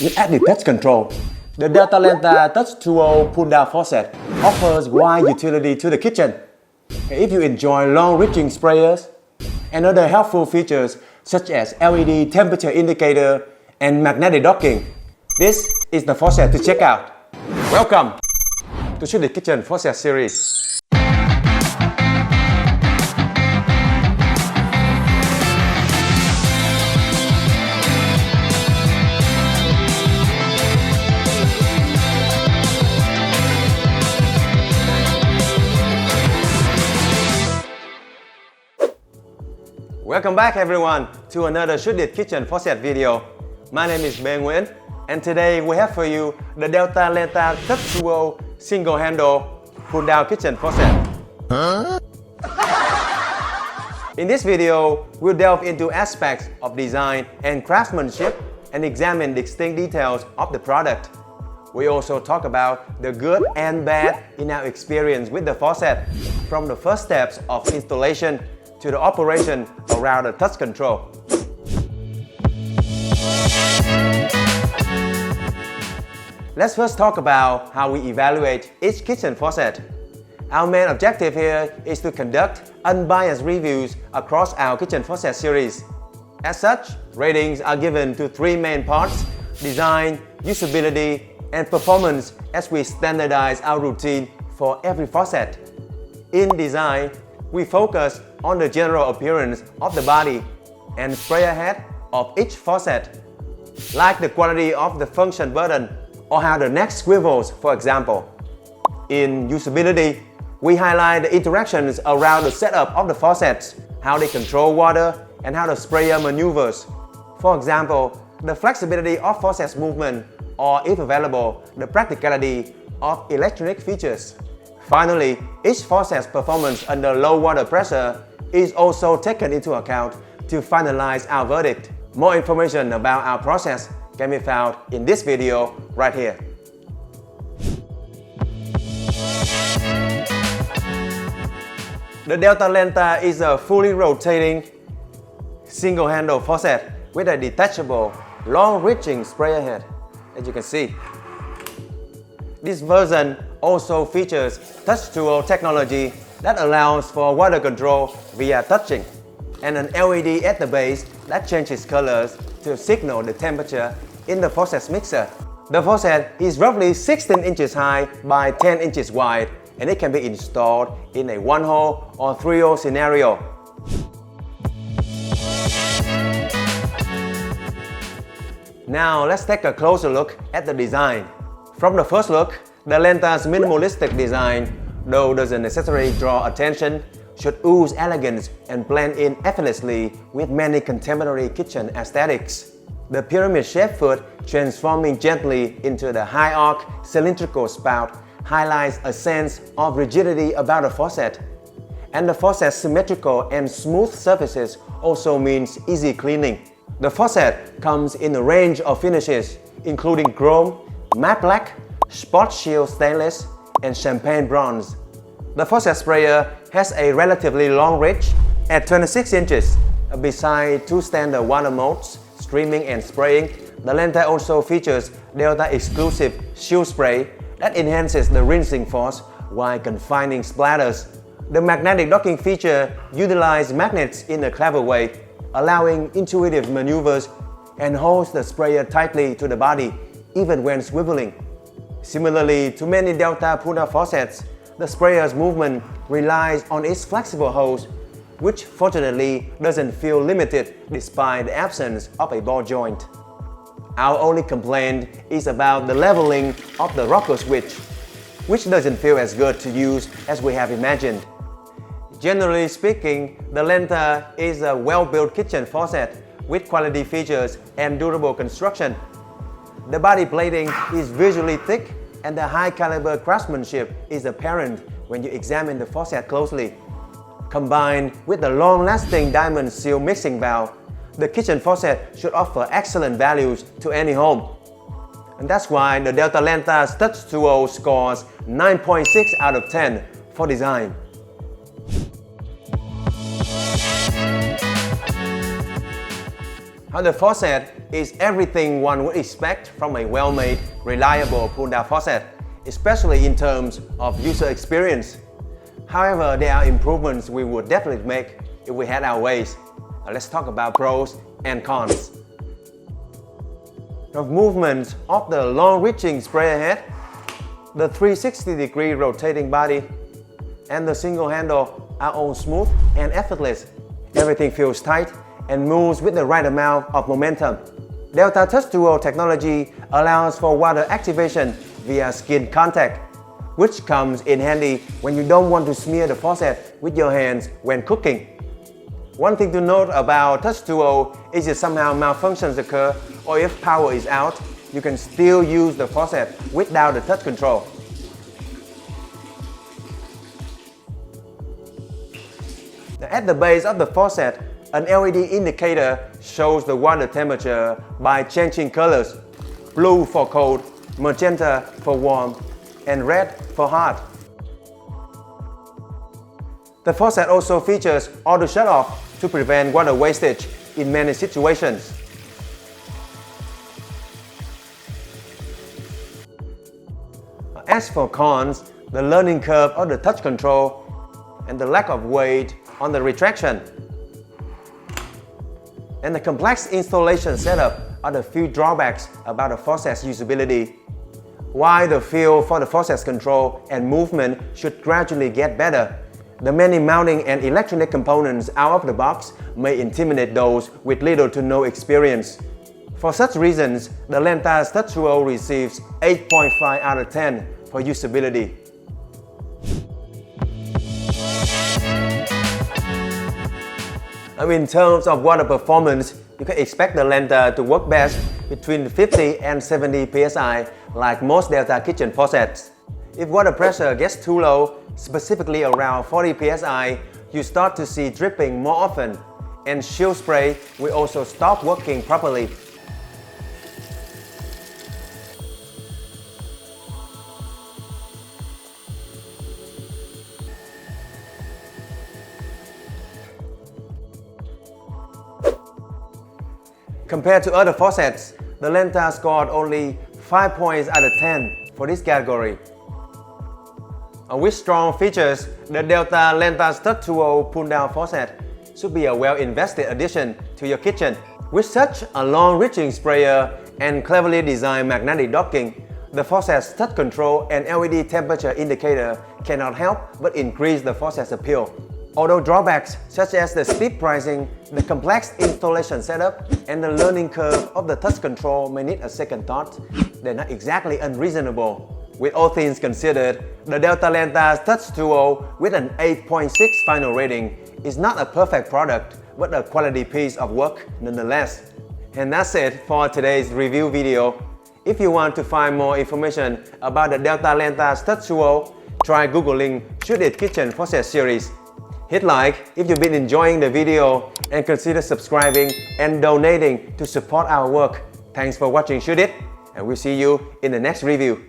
with added touch control. The Delta Lenta Touch2O pull-down faucet offers wide utility to the kitchen. If you enjoy long-reaching sprayers and other helpful features such as LED temperature indicator and magnetic docking, this is the faucet to check out. Welcome to ShouldIT Kitchen Faucet Series. Welcome back everyone to another ShouldIT Kitchen Faucet video. My name is Ben Nguyen and today we have for you the Delta Lenta Touch2O single handle pull down kitchen faucet. In this video, we'll delve into aspects of design and craftsmanship and examine distinct details of the product. We also talk about the good and bad in our experience with the faucet, from the first steps of installation to the operation around the touch control. Let's first talk about how we evaluate each kitchen faucet. Our main objective here is to conduct unbiased reviews across our kitchen faucet series. As such, ratings are given to three main parts: design, usability, and performance, as we standardize our routine for every faucet. In design, we focus on the general appearance of the body and sprayer head of each faucet, like the quality of the function button or how the neck swivels, for example. In usability, we highlight the interactions around the setup of the faucets, how they control water, and how the sprayer maneuvers. For example, the flexibility of faucet's movement, or if available, the practicality of electronic features. Finally, each faucet's performance under low water pressure is also taken into account to finalize our verdict. More information about our process can be found in this video right here. The Delta Lenta is a fully rotating single-handle faucet with a detachable, long-reaching sprayer head, as you can see. This version also features Touch2O technology that allows for water control via touching, and an LED at the base that changes colors to signal the temperature in the faucet's mixer. The faucet is roughly 16 inches high by 10 inches wide, and it can be installed in a 1-hole or 3-hole scenario. Now let's take a closer look at the design. From the first look, the Lenta's minimalistic design, though doesn't necessarily draw attention, should ooze elegance and blend in effortlessly with many contemporary kitchen aesthetics. The pyramid-shaped foot, transforming gently into the high-arc cylindrical spout, highlights a sense of rigidity about the faucet. And the faucet's symmetrical and smooth surfaces also means easy cleaning. The faucet comes in a range of finishes, including chrome, matte black, spot shield stainless, and champagne bronze. The faucet sprayer has a relatively long reach at 26 inches. Besides two standard water modes, streaming and spraying, the Lenta also features Delta exclusive shield spray that enhances the rinsing force while confining splatters. The magnetic docking feature utilizes magnets in a clever way, allowing intuitive maneuvers and holds the sprayer tightly to the body even when swiveling. Similarly to many Delta pull-down faucets, the sprayer's movement relies on its flexible hose, which fortunately doesn't feel limited despite the absence of a ball joint. Our only complaint is about the leveling of the rocker switch, which doesn't feel as good to use as we have imagined. Generally speaking, the Lenta is a well-built kitchen faucet with quality features and durable construction. The body plating is visually thick, and the high-caliber craftsmanship is apparent when you examine the faucet closely. Combined with the long-lasting diamond seal mixing valve, the kitchen faucet should offer excellent values to any home. And that's why the Delta Lenta's Touch2O scores 9.6 out of 10 for design. How the faucet is everything one would expect from a well-made, reliable pull-down faucet, especially in terms of user experience. However, there are improvements we would definitely make if we had our ways. Now let's talk about pros and cons. The movement of the long-reaching sprayer head, the 360-degree rotating body, and the single handle are all smooth and effortless. Everything feels tight and moves with the right amount of momentum. Delta Touch2O technology allows for water activation via skin contact, which comes in handy when you don't want to smear the faucet with your hands when cooking. One thing to note about Touch2O is if somehow malfunctions occur or if power is out, you can still use the faucet without the touch control. Now, at the base of the faucet, an LED indicator shows the water temperature by changing colors: blue for cold, magenta for warm, and red for hot. The faucet also features auto shut-off to prevent water wastage in many situations. As for cons, the learning curve of the touch control and the lack of weight on the retraction, and the complex installation setup are the few drawbacks about the faucet's usability. While the feel for the faucet's control and movement should gradually get better, the many mounting and electronic components out of the box may intimidate those with little to no experience. For such reasons, the Lenta Touch2O receives 8.5 out of 10 for usability. In terms of water performance, you can expect the Lenta to work best between 50 and 70 psi like most Delta kitchen faucets. If water pressure gets too low, specifically around 40 psi, you start to see dripping more often, and shield spray will also stop working properly. Compared to other faucets, the Lenta scored only 5 points out of 10 for this category. With strong features, the Delta Lenta Touch2O pull-down faucet should be a well-invested addition to your kitchen. With such a long-reaching sprayer and cleverly designed magnetic docking, the faucet's touch control and LED temperature indicator cannot help but increase the faucet's appeal. Although drawbacks such as the steep pricing, the complex installation setup, and the learning curve of the touch control may need a second thought, they're not exactly unreasonable. With all things considered, the Delta Lenta Touch2O with an 8.6 final rating is not a perfect product, but a quality piece of work nonetheless. And that's it for today's review video. If you want to find more information about the Delta Lenta Touch2O, try googling ShouldIT Kitchen Faucet Series. Hit like if you've been enjoying the video and consider subscribing and donating to support our work. Thanks for watching ShouldIT, and we'll see you in the next review.